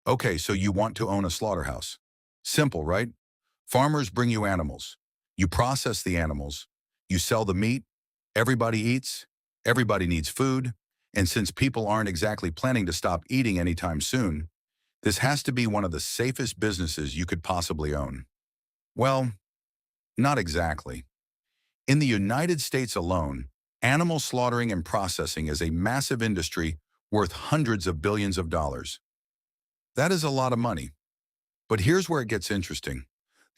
Okay, so you want to own a slaughterhouse. Simple, right? Farmers bring you animals. You process the animals. You sell the meat. Everybody eats. Everybody needs food. And since people aren't exactly planning to stop eating anytime soon, this has to be one of the safest businesses you could possibly own. Well, not exactly. In the United States alone, animal slaughtering and processing is a massive industry worth hundreds of billions of dollars. That is a lot of money. But here's where it gets interesting.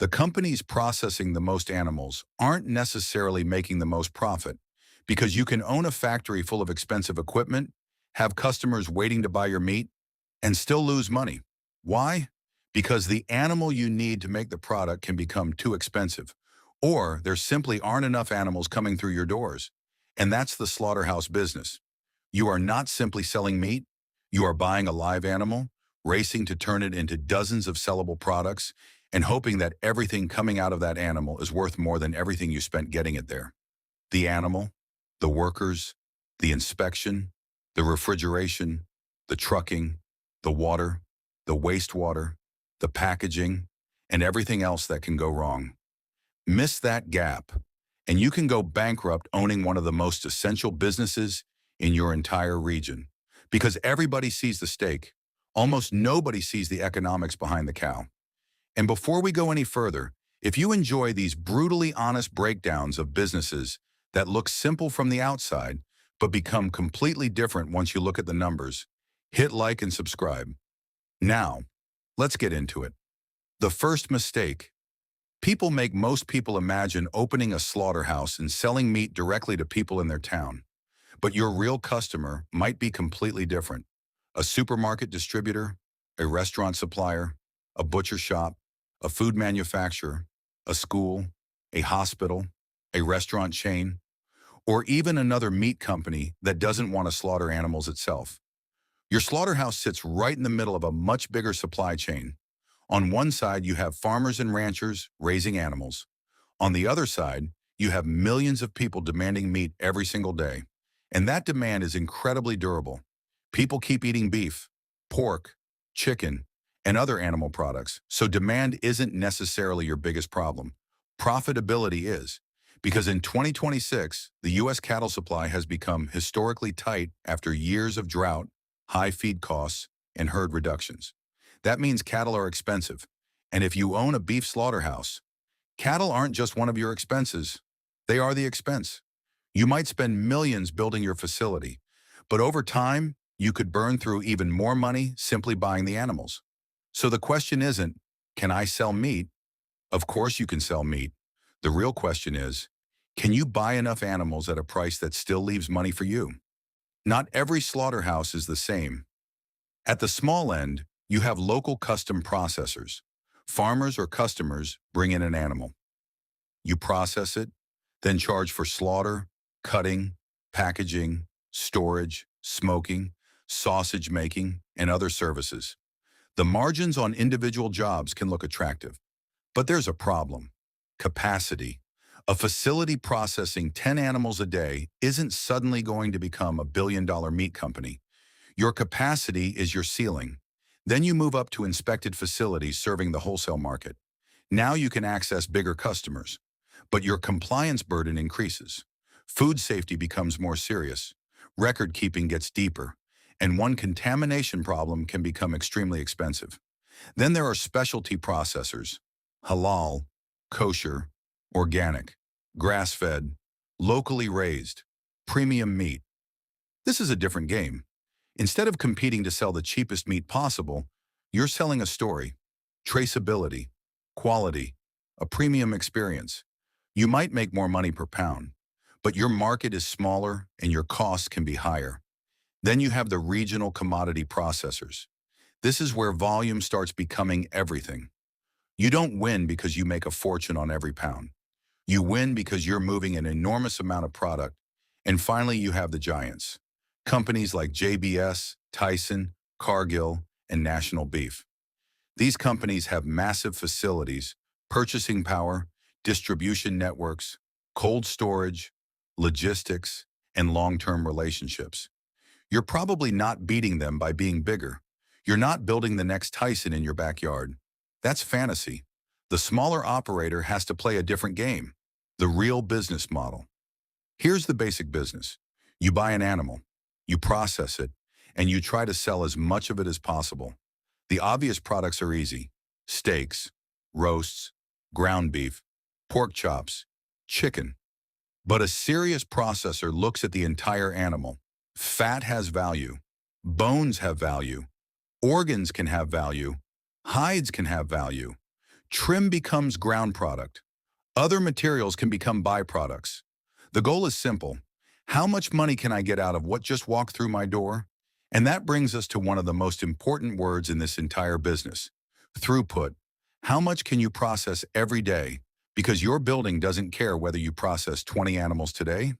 The companies processing the most animals aren't necessarily making the most profit because you can own a factory full of expensive equipment, have customers waiting to buy your meat, and still lose money. Why? Because the animal you need to make the product can become too expensive, or there simply aren't enough animals coming through your doors. And that's the slaughterhouse business. You are not simply selling meat, you are buying a live animal, racing to turn it into dozens of sellable products, and hoping that everything coming out of that animal is worth more than everything you spent getting it there. The animal, the workers, the inspection, the refrigeration, the trucking, the water, the wastewater, the packaging, and everything else that can go wrong. Miss that gap, and you can go bankrupt owning one of the most essential businesses in your entire region. Because everybody sees the steak, almost nobody sees the economics behind the cow. And before we go any further, if you enjoy these brutally honest breakdowns of businesses that look simple from the outside, but become completely different once you look at the numbers, hit like and subscribe. Now, let's get into it. The first mistake. People make most people imagine opening a slaughterhouse and selling meat directly to people in their town. But your real customer might be completely different. A supermarket distributor, a restaurant supplier, a butcher shop, a food manufacturer, a school, a hospital, a restaurant chain, or even another meat company that doesn't want to slaughter animals itself. Your slaughterhouse sits right in the middle of a much bigger supply chain. On one side, you have farmers and ranchers raising animals. On the other side, you have millions of people demanding meat every single day. And that demand is incredibly durable. People keep eating beef, pork, chicken, and other animal products, so demand isn't necessarily your biggest problem. Profitability is, because in 2026, the U.S. cattle supply has become historically tight after years of drought, high feed costs, and herd reductions. That means cattle are expensive, and if you own a beef slaughterhouse, cattle aren't just one of your expenses, they are the expense. You might spend millions building your facility, but over time, you could burn through even more money simply buying the animals. So the question isn't, can I sell meat? Of course you can sell meat. The real question is, can you buy enough animals at a price that still leaves money for you? Not every slaughterhouse is the same. At the small end, you have local custom processors. Farmers or customers bring in an animal. You process it, then charge for slaughter, cutting, packaging, storage, smoking, sausage making, and other services. The margins on individual jobs can look attractive, but there's a problem: capacity. A facility processing 10 animals a day isn't suddenly going to become a billion-dollar meat company. Your capacity is your ceiling. Then you move up to inspected facilities serving the wholesale market. Now you can access bigger customers, but your compliance burden increases. Food safety becomes more serious. Record keeping gets deeper, and one contamination problem can become extremely expensive. Then there are specialty processors: halal, kosher, organic, grass-fed, locally raised, premium meat. This is a different game. Instead of competing to sell the cheapest meat possible, you're selling a story, traceability, quality, a premium experience. You might make more money per pound, but your market is smaller and your costs can be higher. Then you have the regional commodity processors. This is where volume starts becoming everything. You don't win because you make a fortune on every pound. You win because you're moving an enormous amount of product. And finally, you have the giants. Companies like JBS, Tyson, Cargill, and National Beef. These companies have massive facilities, purchasing power, distribution networks, cold storage, logistics, and long-term relationships. You're probably not beating them by being bigger. You're not building the next Tyson in your backyard. That's fantasy. The smaller operator has to play a different game, the real business model. Here's the basic business. You buy an animal, you process it, and you try to sell as much of it as possible. The obvious products are easy: steaks, roasts, ground beef, pork chops, chicken. But a serious processor looks at the entire animal. Fat has value. Bones have value. Organs can have value. Hides can have value. Trim becomes ground product. Other materials can become byproducts. The goal is simple. How much money can I get out of what just walked through my door? And that brings us to one of the most important words in this entire business: throughput. How much can you process every day? Because your building doesn't care whether you process 20 animals today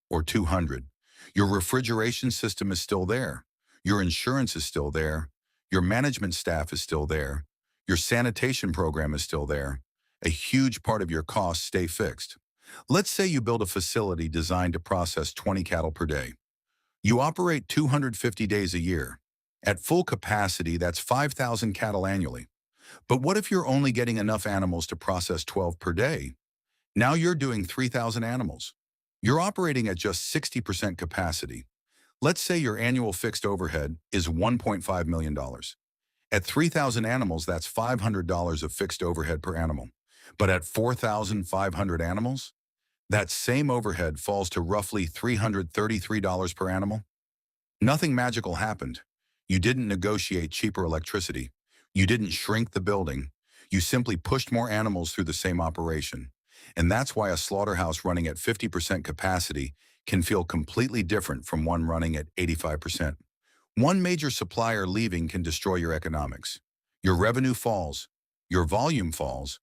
or 200. Your refrigeration system is still there. Your insurance is still there. Your management staff is still there. Your sanitation program is still there. A huge part of your costs stay fixed. Let's say you build a facility designed to process 20 cattle per day. You operate 250 days a year. At full capacity, that's 5,000 cattle annually. But what if you're only getting enough animals to process 12 per day? Now you're doing 3,000 animals. You're operating at just 60% capacity. Let's say your annual fixed overhead is $1.5 million. At 3,000 animals, that's $500 of fixed overhead per animal. But at 4,500 animals, that same overhead falls to roughly $333 per animal. Nothing magical happened. You didn't negotiate cheaper electricity. You didn't shrink the building. You simply pushed more animals through the same operation. And that's why a slaughterhouse running at 50% capacity can feel completely different from one running at 85%. One major supplier leaving can destroy your economics. Your revenue falls, your volume falls,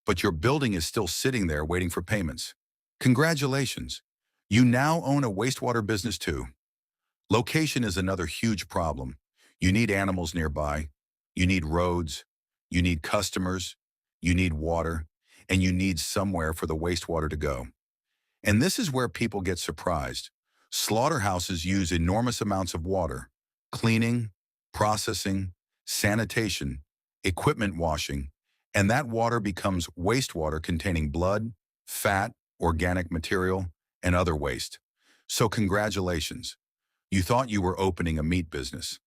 but your building is still sitting there waiting for payments. Congratulations. You now own a wastewater business too. Location is another huge problem. You need animals nearby. You need roads. You need customers. You need water. And you need somewhere for the wastewater to go. And this is where people get surprised. Slaughterhouses use enormous amounts of water: cleaning, processing, sanitation, equipment washing, and that water becomes wastewater containing blood, fat, organic material, and other waste. So congratulations. You thought you were opening a meat business.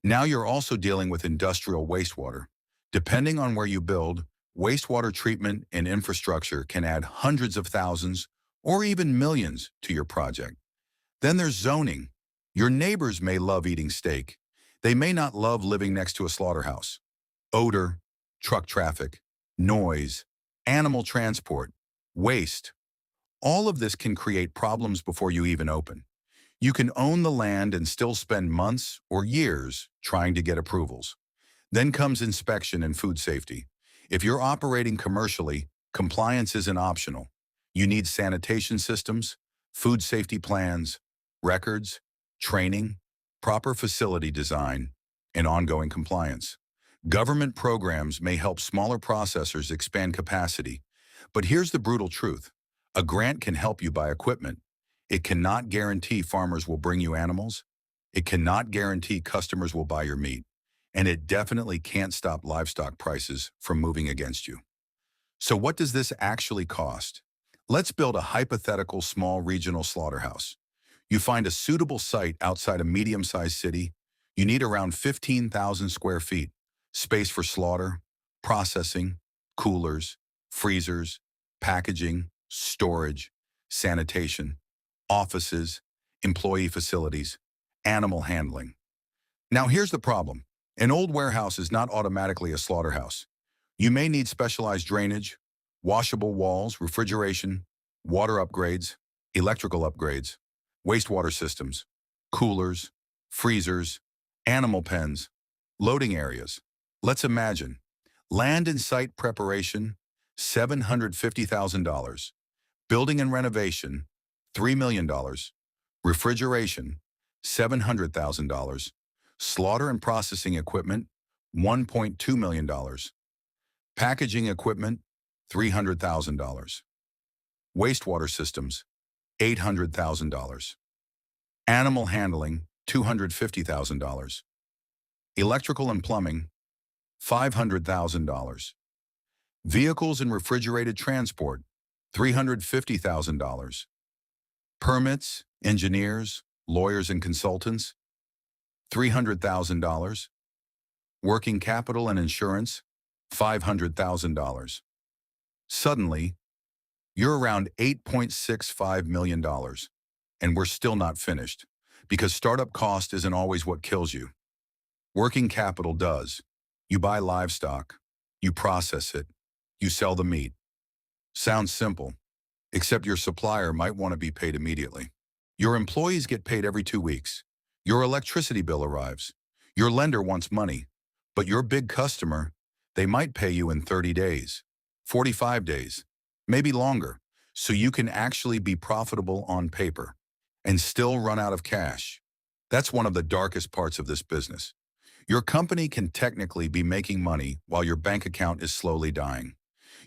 Now you're also dealing with industrial wastewater. Depending on where you build, wastewater treatment and infrastructure can add hundreds of thousands or even millions to your project. Then there's zoning. Your neighbors may love eating steak. They may not love living next to a slaughterhouse. Odor, truck traffic, noise, animal transport, waste. All of this can create problems before you even open. You can own the land and still spend months or years trying to get approvals. Then comes inspection and food safety. If you're operating commercially, compliance isn't optional. You need sanitation systems, food safety plans, records, training, proper facility design, and ongoing compliance. Government programs may help smaller processors expand capacity, but here's the brutal truth. A grant can help you buy equipment. It cannot guarantee farmers will bring you animals. It cannot guarantee customers will buy your meat. And it definitely can't stop livestock prices from moving against you. So what does this actually cost? Let's build a hypothetical small regional slaughterhouse. You find a suitable site outside a medium-sized city. You need around 15,000 square feet, space for slaughter, processing, coolers, freezers, packaging, storage, sanitation, offices, employee facilities, animal handling. Now here's the problem. An old warehouse is not automatically a slaughterhouse. You may need specialized drainage, washable walls, refrigeration, water upgrades, electrical upgrades, wastewater systems, coolers, freezers, animal pens, loading areas. Let's imagine. Land and site preparation, $750,000. Building and renovation, $3 million. Refrigeration, $700,000. Slaughter and processing equipment, $1.2 million. Packaging equipment, $300,000. Wastewater systems, $800,000. Animal handling, $250,000. Electrical and plumbing, $500,000. Vehicles and refrigerated transport, $350,000. Permits, engineers, lawyers and consultants, $300,000. Working capital and insurance, $500,000. Suddenly, you're around $8.65 million, and we're still not finished, because startup cost isn't always what kills you. Working capital does. You buy livestock, you process it, you sell the meat. Sounds simple, except your supplier might want to be paid immediately. Your employees get paid every 2 weeks. Your electricity bill arrives. Your lender wants money, but your big customer, they might pay you in 30 days, 45 days, maybe longer, so you can actually be profitable on paper and still run out of cash. That's one of the darkest parts of this business. Your company can technically be making money while your bank account is slowly dying.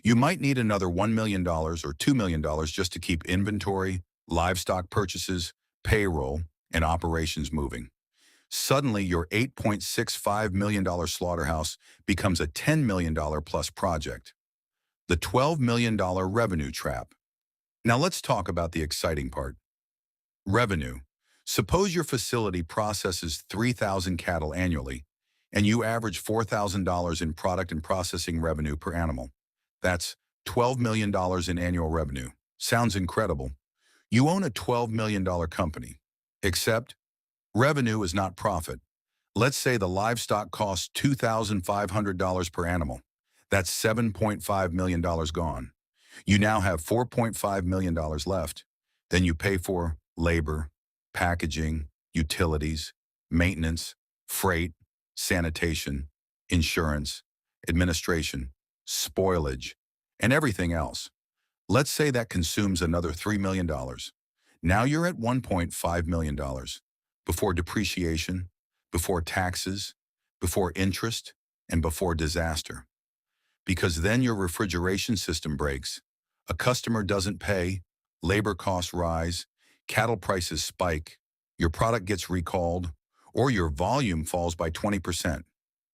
You might need another $1 million or $2 million just to keep inventory, livestock purchases, payroll, and operations moving. Suddenly, your $8.65 million slaughterhouse becomes a $10 million plus project. The $12 million revenue trap. Now let's talk about the exciting part. Revenue. Suppose your facility processes 3,000 cattle annually, and you average $4,000 in product and processing revenue per animal. That's $12 million in annual revenue. Sounds incredible. You own a $12 million company. Except, revenue is not profit. Let's say the livestock costs $2,500 per animal. That's $7.5 million gone. You now have $4.5 million left. Then you pay for labor, packaging, utilities, maintenance, freight, sanitation, insurance, administration, spoilage, and everything else. Let's say that consumes another $3 million. Now you're at $1.5 million before depreciation, before taxes, before interest, and before disaster. Because then your refrigeration system breaks, a customer doesn't pay, labor costs rise, cattle prices spike, your product gets recalled, or your volume falls by 20%.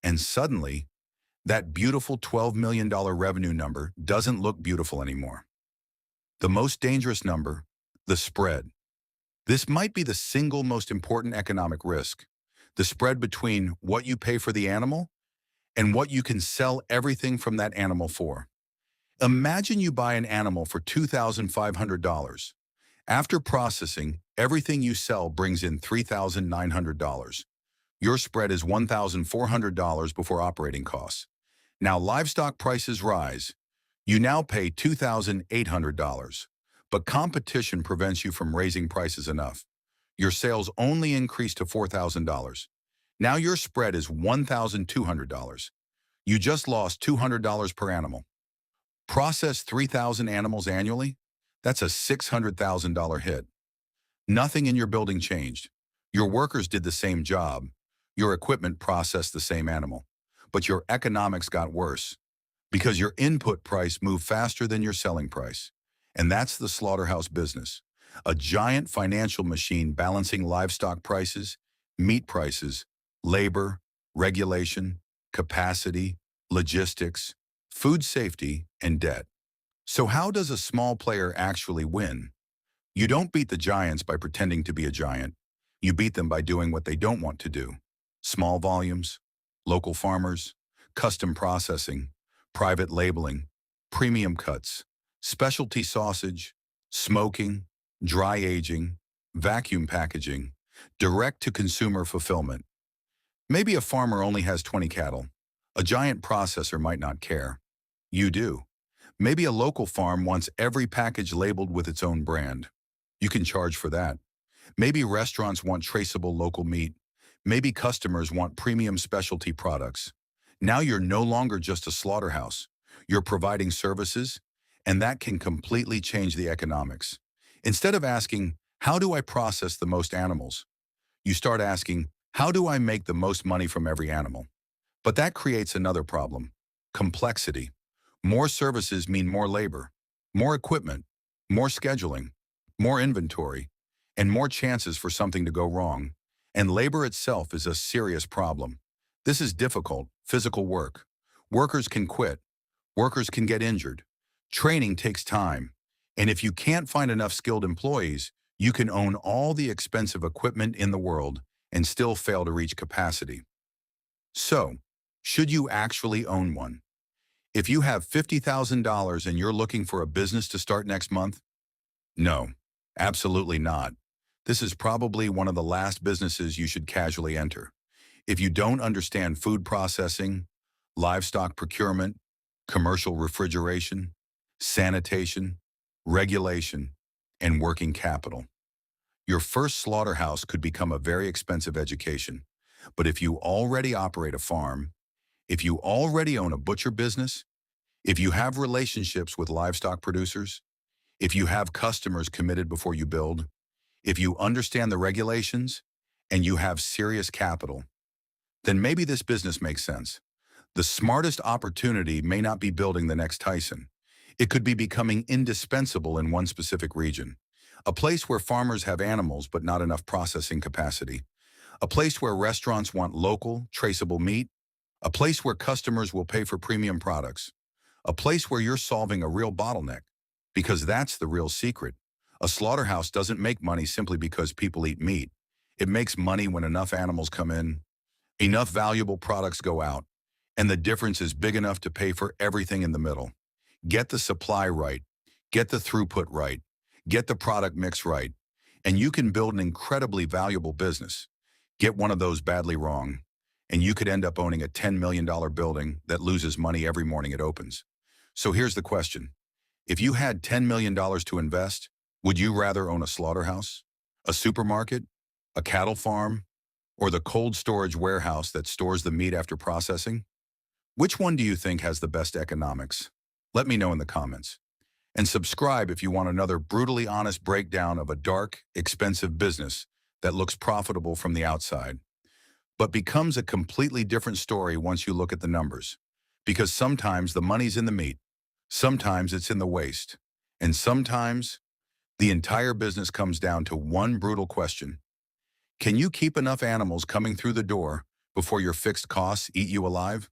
And suddenly, that beautiful $12 million revenue number doesn't look beautiful anymore. The most dangerous number, the spread. This might be the single most important economic risk, the spread between what you pay for the animal and what you can sell everything from that animal for. Imagine you buy an animal for $2,500. After processing, everything you sell brings in $3,900. Your spread is $1,400 before operating costs. Now livestock prices rise. You now pay $2,800, but competition prevents you from raising prices enough. Your sales only increase to $4,000. Now your spread is $1,200. You just lost $200 per animal. Process 3,000 animals annually? That's a $600,000 hit. Nothing in your building changed. Your workers did the same job. Your equipment processed the same animal. But your economics got worse because your input price moved faster than your selling price. And that's the slaughterhouse business, a giant financial machine balancing livestock prices, meat prices, labor, regulation, capacity, logistics, food safety, and debt. So how does a small player actually win? You don't beat the giants by pretending to be a giant. You beat them by doing what they don't want to do. Small volumes, local farmers, custom processing, private labeling, premium cuts, specialty sausage, smoking, dry aging, vacuum packaging, direct-to-consumer fulfillment. Maybe a farmer only has 20 cattle. A giant processor might not care. You do. Maybe a local farm wants every package labeled with its own brand. You can charge for that. Maybe restaurants want traceable local meat. Maybe customers want premium specialty products. Now you're no longer just a slaughterhouse. You're providing services, and that can completely change the economics. Instead of asking, how do I process the most animals? You start asking, how do I make the most money from every animal? But that creates another problem, complexity. More services mean more labor, more equipment, more scheduling, more inventory, and more chances for something to go wrong. And labor itself is a serious problem. This is difficult, physical work. Workers can quit. Workers can get injured. Training takes time. And if you can't find enough skilled employees, you can own all the expensive equipment in the world and still fail to reach capacity. So, should you actually own one? If you have $50,000 and you're looking for a business to start next month, no, absolutely not. This is probably one of the last businesses you should casually enter. If you don't understand food processing, livestock procurement, commercial refrigeration, sanitation, regulation, and working capital, your first slaughterhouse could become a very expensive education. But if you already operate a farm, if you already own a butcher business, if you have relationships with livestock producers, if you have customers committed before you build, if you understand the regulations, and you have serious capital, then maybe this business makes sense. The smartest opportunity may not be building the next Tyson. It could be becoming indispensable in one specific region. A place where farmers have animals but not enough processing capacity. A place where restaurants want local, traceable meat. A place where customers will pay for premium products. A place where you're solving a real bottleneck. Because that's the real secret. A slaughterhouse doesn't make money simply because people eat meat. It makes money when enough animals come in, enough valuable products go out, and the difference is big enough to pay for everything in the middle. Get the supply right, get the throughput right, get the product mix right, and you can build an incredibly valuable business. Get one of those badly wrong, and you could end up owning a $10 million building that loses money every morning it opens. So here's the question. If you had $10 million to invest, would you rather own a slaughterhouse, a supermarket, a cattle farm, or the cold storage warehouse that stores the meat after processing? Which one do you think has the best economics? Let me know in the comments. And subscribe if you want another brutally honest breakdown of a dark, expensive business that looks profitable from the outside, but becomes a completely different story once you look at the numbers. Because sometimes the money's in the meat, sometimes it's in the waste, and sometimes the entire business comes down to one brutal question. Can you keep enough animals coming through the door before your fixed costs eat you alive?